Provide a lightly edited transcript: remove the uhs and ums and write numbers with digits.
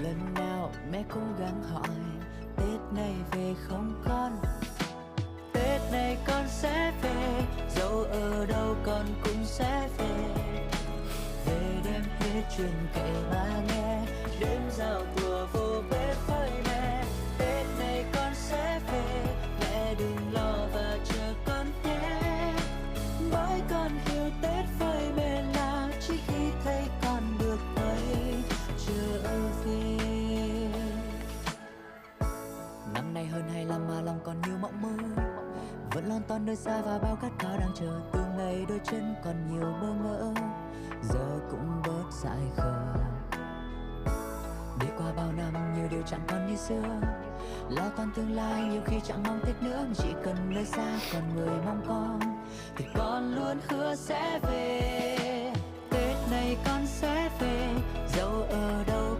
Lần nào mẹ cố gắng hỏi Tết này về không con? Tết này con sẽ về, dẫu ở đâu con cũng sẽ về. Về đêm hết chuyện kể mà nghe, đêm giao thừa vô bếp với mẹ. Tết này con sẽ về, mẹ đừng lo và chờ con nhé. Bởi con hiểu Tết với mẹ là chỉ khi thấy con được quay trở về. Năm nay hơn 25 mà lòng còn nhiều mộng mơ, vẫn lon ton nơi xa và bao khát khao đang chờ. Từ ngày đôi chân còn nhiều bơ ngỡ, giờ cũng bớt dại khờ. Đi qua bao năm nhiều điều chẳng còn như xưa, lo toan tương lai nhiều khi chẳng mong Tết nữa. Mà chỉ cần nơi xa còn người mong con, thì con luôn hứa sẽ về. Tết này con sẽ về, dẫu ở đâu